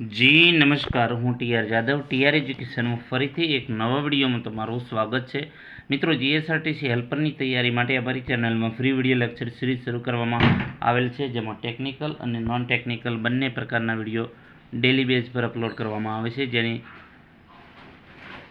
જી નમસ્કાર, હું TR Jadav TR એજ્યુકેશનમાં ફરીથી એક નવા વિડીયોમાં તમારું સ્વાગત છે. મિત્રો, જીએસઆરટીસી હેલ્પરની તૈયારી માટે અમારી ચેનલમાં ફ્રી વિડીયો લેક્ચર સિરીઝ શરૂ કરવામાં આવેલ છે, જેમાં ટેકનિકલ અને નોન ટેકનિકલ બંને પ્રકારના વિડીયો ડેલી બેઝ પર અપલોડ કરવામાં આવે છે, જેની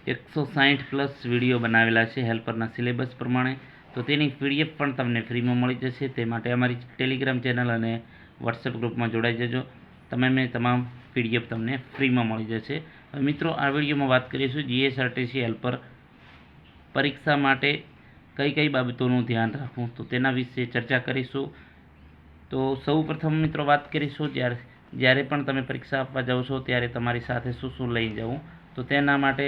160+ વિડીયો બનાવેલા છે હેલ્પરના સિલેબસ પ્રમાણે. તો તેની પીડીએફ પણ તમને ફ્રીમાં મળી જશે. તે માટે અમારી ટેલિગ્રામ ચેનલ અને વોટ્સએપ ગ્રુપમાં જોડાઈ જજો. તમામ પીડીએફ તમને ફ્રીમાં મળી જશે. હવે મિત્રો, આ વિડીયોમાં વાત કરીશું જીએસઆરટીસી હેલ્પર પરીક્ષા માટે કઈ કઈ બાબતોનું ધ્યાન રાખવું, તો તેના વિશે ચર્ચા કરીશું. તો સૌપ્રથમ મિત્રો વાત કરીશું જ્યારે પણ તમે પરીક્ષા આપવા જાઓ છો ત્યારે તમારી સાથે શું શું લઈ જવું. તો તેના માટે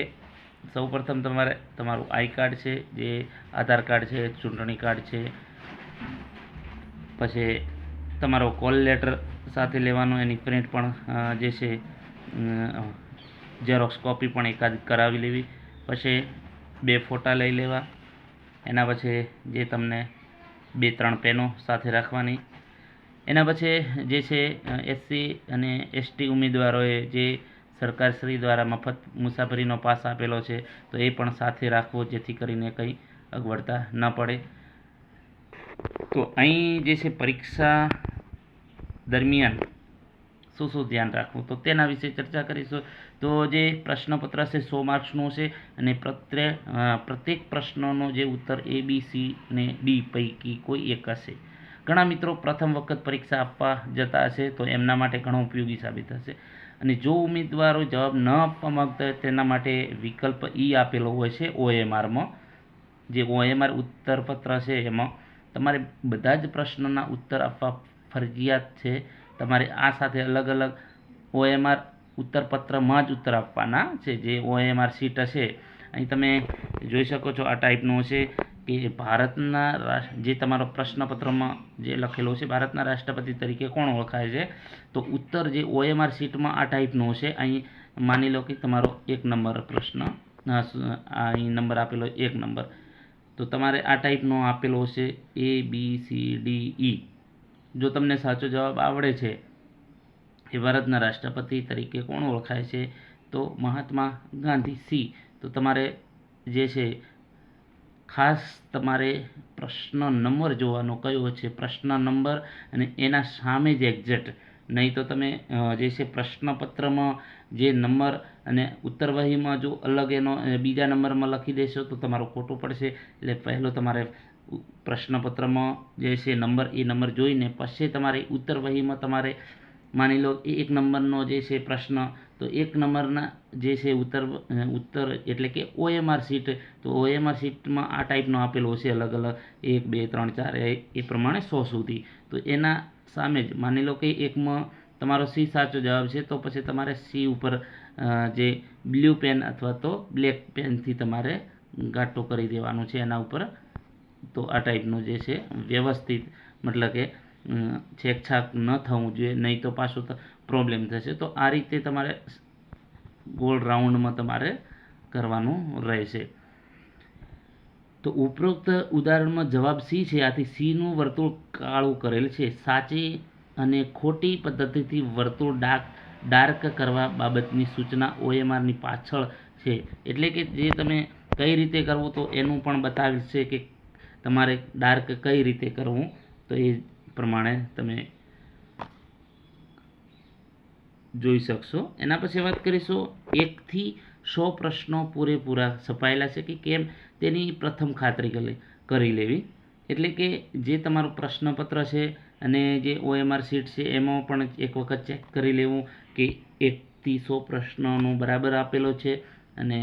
સૌપ્રથમ તમારે તમારું આઈ કાર્ડ છે, જે આધાર કાર્ડ છે, ચૂંટણી કાર્ડ છે, પછી તમારો કોલ લેટર સાથે લેવાનો, એની પ્રિન્ટ પણ જે છે ઝેરોક્સ કોપી પણ એકાદ કરાવી લેવી. પછી 2 ફોટા લઈ લેવા. એના પછી જે તમને 2-3 પેનો સાથે રાખવાની. એના પછી જે છે એસસી અને એસટી ઉમેદવારોએ જે સરકારશ્રી દ્વારા મફત મુસાફરીનો પાસ આપેલો છે, તો એ પણ સાથે રાખવો, જેથી કરીને કંઈ અગવડતા ન પડે. તો અહીં જે છે પરીક્ષા દરમિયાન શું શું ધ્યાન રાખવું, તો તેના વિશે ચર્ચા કરીશું. તો જે પ્રશ્નપત્ર છે 100 માર્ક્સનું છે, અને પ્રત્યેક પ્રશ્નનો જે ઉત્તર A, B, C અને D પૈકી કોઈ એક હશે. ઘણા મિત્રો પ્રથમ વખત પરીક્ષા આપવા જતા હશે, તો એમના માટે ઘણો ઉપયોગી સાબિત થશે. અને જો ઉમેદવારો જવાબ ન આપવા માંગતા હોય, તેના માટે વિકલ્પ E આપેલો હોય છે OMRમાં. જે OMR ઉત્તરપત્ર છે, એમાં તમારે બધા જ પ્રશ્નોના ઉત્તર આપવા ફરજિયાત છે. તમારે આ સાથે અલગ અલગ OMR ઉત્તરપત્રમાં જ ઉત્તર આપવાના છે. જે OMR શીટ હશે, અહીં તમે જોઈ શકો છો, આ ટાઈપનું હશે કે ભારતના જે તમારો પ્રશ્નપત્રમાં જે લખેલો છે, ભારતના રાષ્ટ્રપતિ તરીકે કોણ ઓળખાય છે, તો ઉત્તર જે OMR શીટમાં આ ટાઈપનું હશે. અહીં માની લો કે તમારો 1 નંબર પ્રશ્ન, અહીં નંબર આપેલો 1 નંબર, તો તમારે આ ટાઈપનો આપેલો હશે A, B, C, D, E. જો તમને સાચો જવાબ આવડે છે કે ભારતના રાષ્ટ્રપતિ તરીકે કોણ ઓળખાય છે, તો મહાત્મા ગાંધી, C. તો તમારે જે છે ખાસ તમારે પ્રશ્ન નંબર જોવાનો કયો છે, પ્રશ્ન નંબર અને એના સામે જ એક્ઝેક્ટ. નહીં તો તમે જે છે પ્રશ્નપત્રમાં જે નંબર અને ઉત્તરવહીમાં જો અલગ એનો બીજા નંબરમાં લખી દેશો, તો તમારો ખોટું પડશે. એટલે પહેલો તમારે પ્રશ્નપત્રમાં જે છે નંબર, એ નંબર જોઈને પછી તમારે ઉત્તરવહીમાં તમારે માની લો એ 1 નંબરનો જે છે પ્રશ્ન, તો 1 નંબરના જે છે ઉત્તર એટલે કે OMR શીટ. તો OMR શીટમાં આ ટાઈપનો આપેલો છે, અલગ અલગ 1, 2, 3, 4 એ પ્રમાણે 100 સુધી. તો એના સામે જ માની લો કે એકમાં તમારો C સાચો જવાબ છે, તો પછી તમારે C ઉપર જે બ્લુ પેન અથવા તો બ્લેક પેનથી તમારે ઘાટો કરી દેવાનું છે એના ઉપર. તો આ ટાઈપનું જે છે વ્યવસ્થિત, મતલબ કે છેકછાક ન થવું જોઈએ, નહીં તો પાછું પ્રોબ્લેમ થશે. તો આ રીતે તમારે ગોળ રાઉન્ડમાં તમારે કરવાનું રહેશે. તો ઉપરોક્ત ઉદાહરણમાં જવાબ C છે. આથી Cનું વર્તુળ કાળું કરેલ છે. સાચી અને ખોટી પદ્ધતિથી વર્તુળ ડાર્ક કરવા બાબતની સૂચના OMRની પાછળ છે. એટલે કે જે તમે કઈ રીતે કરવું, તો એનું પણ બતાવેલ છે કે તમારે ડાર્ક કઈ રીતે કરવું, તો એ પ્રમાણે તમે જોઈ શકશો. એના પછી વાત કરીશું 1 થી 100 પ્રશ્નો પૂરેપૂરા છપાયેલા છે કે કેમ, તેની પ્રથમ ખાતરી કરી લેવી. એટલે કે જે તમારું પ્રશ્નપત્ર છે અને જે OMR શીટ છે, એમાં પણ એક વખત ચેક કરી લેવું કે 1 થી 100 પ્રશ્નોનો બરાબર આપેલો છે અને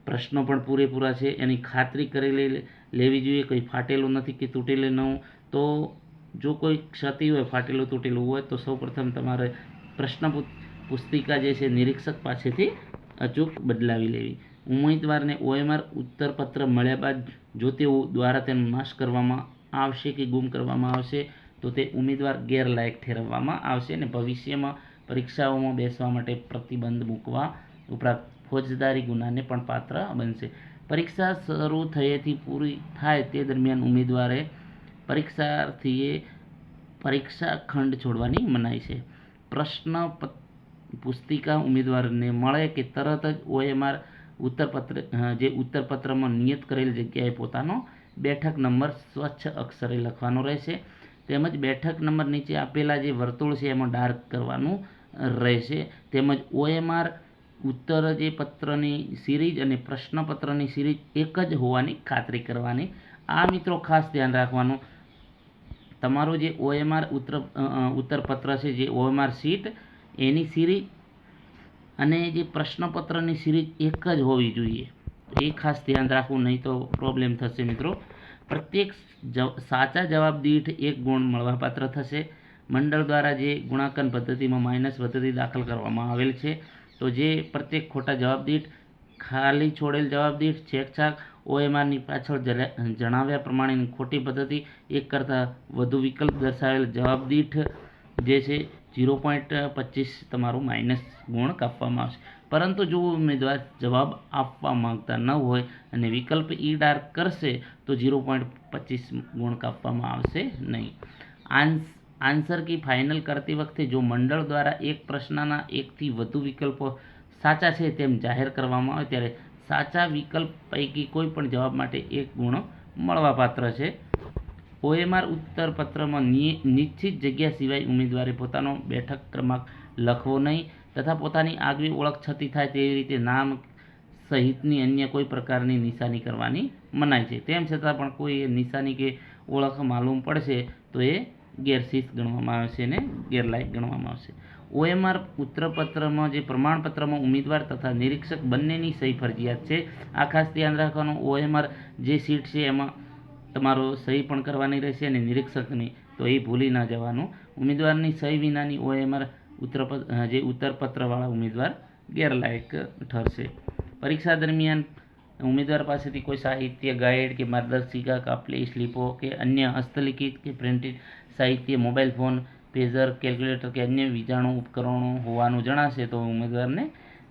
પ્રશ્નો પણ પૂરેપૂરા છે. એની ખાતરી કરી લેવી જોઈએ. કંઈ ફાટેલું નથી કે તૂટેલું ન. તો જો કોઈ ક્ષતિ હોય, ફાટેલું તૂટેલું હોય, તો સૌપ્રથમ તમારે પ્રશ્ન પુસ્તિકા જે છે નિરીક્ષક પાસેથી અચૂક બદલાવી લેવી. ઉમેદવારને OMR ઉત્તરપત્ર મળ્યા બાદ જો તેઓ દ્વારા તેનો નાશ કરવામાં આવશે કે ગુમ કરવામાં આવશે, તો તે ઉમેદવાર ગેરલાયક ઠેરવવામાં આવશે અને ભવિષ્યમાં પરીક્ષાઓમાં બેસવા માટે પ્રતિબંધ મૂકવા ઉપરાંત ફોજદારી ગુનાને પણ પાત્ર બનશે. પરીક્ષા શરૂ થયેથી પૂરી થાય તે દરમિયાન ઉમેદવારે પરીક્ષાર્થીએ પરીક્ષા ખંડ છોડવાની મનાઈ છે. પુસ્તિકા ઉમેદવારને મળે કે તરત જ OMR ઉત્તરપત્રમાં નિયત કરેલ જગ્યાએ પોતાનો બેઠક નંબર સ્વચ્છ અક્ષરે લખવાનો રહેશે. તેમજ બેઠક નંબર નીચે આપેલા જે વર્તુળ છે એમાં ડાર્ક કરવાનું રહેશે. તેમજ OMR ઉત્તર જે પત્રની સિરીઝ અને પ્રશ્નપત્રની સિરીઝ એક જ હોવાની ખાતરી કરવાની. આ મિત્રો ખાસ ધ્યાન રાખવાનું, તમારું જે OMR ઉત્તરપત્ર છે, જે OMR શીટ એની સિરીઝ અને જે પ્રશ્નપત્રની સિરીઝ એક જ હોવી જોઈએ. એ ખાસ ધ્યાન રાખવું, નહીં તો પ્રોબ્લેમ થશે મિત્રો. પ્રત્યેક સાચા જવાબ દીઠ 1 ગુણ મળવાપાત્ર થશે. મંડળ દ્વારા જે ગુણાંકન પદ્ધતિમાં માઇનસ પદ્ધતિ દાખલ કરવામાં આવેલ છે, તો જે પ્રત્યેક ખોટા જવાબ દીઠ, ખાલી છોડેલ જવાબ દીઠ, છેકછાક OMRની પાછળ જણાવ્યા પ્રમાણેની ખોટી પદ્ધતિ, એક કરતાં વધુ વિકલ્પ દર્શાવેલ જવાબ દીઠ જે છે 0.25 તમારું માઇનસ ગુણ કાપવામાં આવશે. પરંતુ જો ઉમેદવાર જવાબ આપવા માંગતા ન હોય અને વિકલ્પ ઈ ડાર્ક કરશે તો 0.25 ગુણ કાપવામાં આવશે નહીં. આન્સર કી ફાઇનલ કરતી વખતે જો મંડળ દ્વારા એક પ્રશ્નના એકથી વધુ વિકલ્પો સાચા છે તેમ જાહેર કરવામાં આવે ત્યારે સાચા વિકલ્પ પૈકી કોઈ પણ જવાબ માટે 1 ગુણ મળવાપાત્ર છે. OMR ઉત્તરપત્રમાં નિશ્ચિત જગ્યા સિવાય ઉમેદવારે પોતાનો બેઠક ક્રમાંક લખવો નહીં તથા પોતાની આગવી ઓળખ છતી થાય તેવી રીતે નામ સહિતની અન્ય કોઈ પ્રકારની નિશાની કરવાની મનાઈ છે. તેમ છતાં પણ કોઈ નિશાની કે ઓળખ માલુમ પડશે તો એ ગેરશિસ્ત ગણવામાં આવશે અને ગેરલાયક ગણવામાં આવશે. OMR ઉત્તરપત્રમાં જે પ્રમાણપત્રમાં ઉમેદવાર તથા નિરીક્ષક બંનેની સહી ફરજિયાત છે. આ ખાસ ધ્યાન રાખવાનું, OMR જે સીટ છે એમાં તમારો સહી પણ કરવાની રહેશે અને નિરીક્ષકની, તો એ ભૂલી ના જવાનું. ઉમેદવારની સહી વિનાની OMR ઉત્તરપત્રવાળા ઉમેદવાર ગેરલાયક ઠરશે. પરીક્ષા દરમિયાન ઉમેદવાર પાસેથી કોઈ સાહિત્ય, ગાઈડ કે માર્ગદર્શિકા, કાપલી, સ્લીપો કે અન્ય હસ્તલિખિત કે પ્રિન્ટેડ સાહિત્ય, મોબાઈલ ફોન, પેજર, કેલ્ક્યુલેટર કે અન્ય વીજાણુ ઉપકરણો હોવાનું જણાશે તો ઉમેદવારને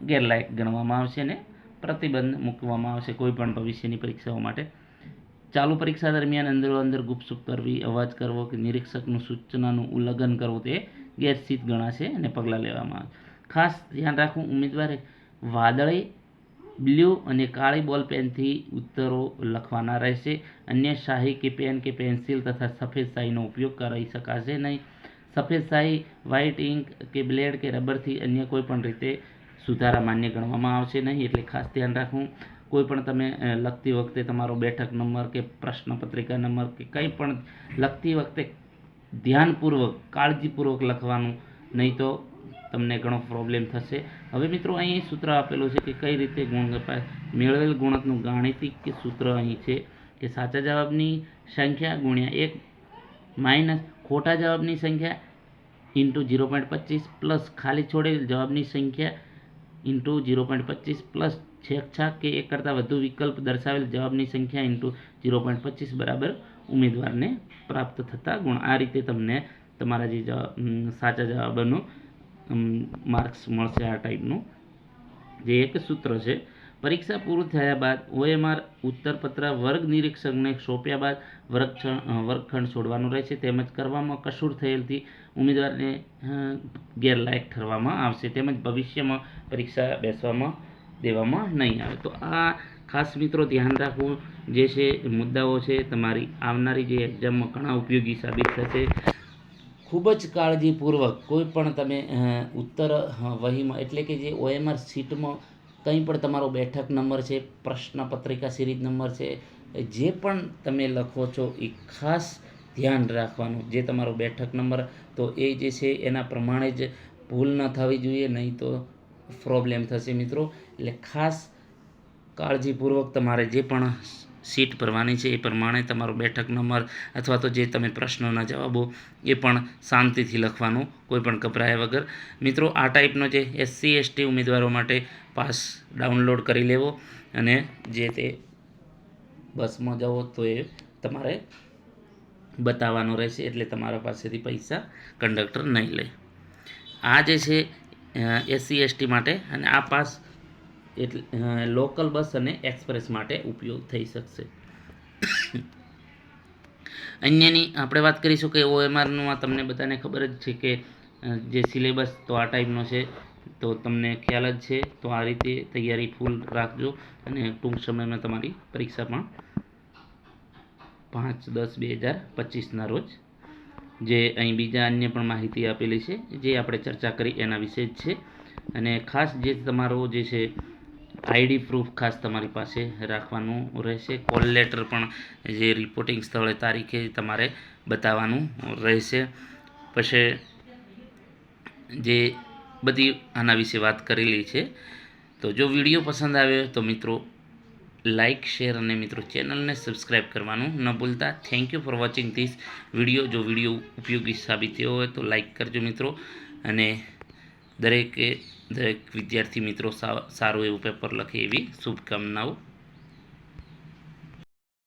ગેરલાયક ગણવામાં આવશે અને પ્રતિબંધ મૂકવામાં આવશે કોઈ પણ ભવિષ્યની પરીક્ષાઓ માટે. ચાલુ પરીક્ષા દરમિયાન અંદરો-અંદર ગુપસુપ કરવી, અવાજ કરવો કે નિરીક્ષકનું સૂચનાનું ઉલ્લંઘન કરવું તે ગેરશિસ્ત ગણાશે અને પગલાં લેવામાં આવે. ખાસ ધ્યાન રાખવું, ઉમેદવારે વાદળી, બ્લુ અને કાળી બોલપેનથી ઉત્તરો લખવાના રહેશે. અન્ય શાહી કે પેન કે પેન્સિલ તથા સફેદ શાહીનો ઉપયોગ કરી શકાશે નહીં. સફેદ શાહી, વ્હાઇટ ઇંક કે બ્લેડ કે રબરથી અન્ય કોઈ પણ રીતે સુધારા માન્ય ગણવામાં આવશે નહીં. એટલે ખાસ ધ્યાન રાખવું, કોઈ પણ તમે લખતી વખતે તમારો બેઠક નંબર કે પ્રશ્નપત્રિકા નંબર કે કંઈ પણ લખતી વખતે ધ્યાનપૂર્વક, કાળજીપૂર્વક લખવાનું, નહીં તો તમને ઘણો પ્રોબ્લેમ થશે. હવે મિત્રો અહીં સૂત્ર આપેલું છે કે કઈ રીતે ગુણ કપાય. મેળવેલ ગુણકનું ગાણિતિક સૂત્ર અહીં છે કે સાચા જવાબની સંખ્યા ગુણ્યા 1 માઇનસ ખોટા જવાબની સંખ્યા ઇન્ટુ 0.25 પ્લસ ખાલી છોડેલ જવાબની સંખ્યા ઇન્ટુ 0.25 પ્લસ છેકછાક કે એક કરતાં વધુ વિકલ્પ દર્શાવેલ જવાબની સંખ્યા ઇન્ટુ 0.25 બરાબર ઉમેદવારને પ્રાપ્ત થતા ગુણ. આ રીતે તમને તમારા જે સાચા જવાબનું માર્ક્સ મળશે. આ ટાઈપનું જે એક સૂત્ર છે. પરીક્ષા પૂરું થયા બાદ OMR ઉત્તરપત્ર વર્ગ નિરીક્ષકને સોંપ્યા બાદ વર્ગખંડ છોડવાનું રહેશે. તેમજ કરવામાં કસૂર થયેલથી ઉમેદવારને ગેરલાયક ઠરવામાં આવશે. તેમજ ભવિષ્યમાં પરીક્ષા બેસવામાં દેવામાં નહીં આવે. તો આ ખાસ મિત્રો ધ્યાન રાખવું જે છે મુદ્દાઓ છે, તમારી આવનારી જે એક્ઝામમાં ઘણા ઉપયોગી સાબિત થશે. ખૂબ જ કાળજીપૂર્વક કોઈ પણ તમે ઉત્તર વહીમાં એટલે કે જે OMR શીટમાં કંઈ પણ તમારો બેઠક નંબર છે, પ્રશ્નપત્રિકા સિરીઝ નંબર છે, જે પણ તમે લખો છો એ ખાસ ધ્યાન રાખવાનું. જે તમારો બેઠક નંબર તો એ જે છે એના પ્રમાણે જ ભૂલ ન થવી જોઈએ, નહીં તો પ્રોબ્લેમ થશે મિત્રો. એટલે ખાસ કાળજીપૂર્વક તમારે જે પણ સીટ ભરવાની છે એ પ્રમાણે તમારો બેઠક નંબર અથવા તો જે તમે પ્રશ્નોના જવાબો એ પણ શાંતિથી લખવાનું, કોઈ પણ ગભરાયા વગર. મિત્રો આ ટાઈપનો જે SC/ST ઉમેદવારો માટે પાસ ડાઉનલોડ કરી લેવો અને જે તે બસમાં જાઓ તો એ તમારે બતાવવાનું રહેશે, એટલે તમારા પાસેથી પૈસા કંડક્ટર નહીં લે. આ જે છે SC/ST માટે, અને આ પાસ એટલે લોકલ બસ અને એક્સપ્રેસ માટે ઉપયોગ થઈ શકશે. અન્યની આપણે વાત કરીશું કે OMRનું આ તમને બધાને ખબર જ છે કે જે સિલેબસ તો આ ટાઈપનો છે. તો તમને ખ્યાલ જ છે. તો આ રીતે તૈયારી ફૂલ રાખજો અને ટૂંક સમયમાં તમારી પરીક્ષા પણ 5/10/2025ના રોજ. જે અહીં બીજા અન્ય પણ માહિતી આપેલી છે જે આપણે ચર્ચા કરી એના વિશે જ છે. અને ખાસ જે તમારો જે છે આઈડી પ્રૂફ ખાસ તમારી પાસે રાખવાનું રહેશે. કોલ લેટર પણ જે રિપોર્ટિંગ સ્થળે તારીખે તમારે બતાવવાનું રહેશે. પછી જે બધી આના વિશે વાત કરેલી છે. તો જો વિડીયો પસંદ આવ્યો તો મિત્રો લાઇક, શેર અને મિત્રો ચેનલને સબસ્ક્રાઈબ કરવાનું ન ભૂલતા. Thank you for watching this video. જો વિડીયો ઉપયોગી સાબિત થયો હોય તો લાઇક કરજો મિત્રો. અને દરેક વિદ્યાર્થી મિત્રો સારું એવું પેપર લખે એવી શુભકામનાઓ.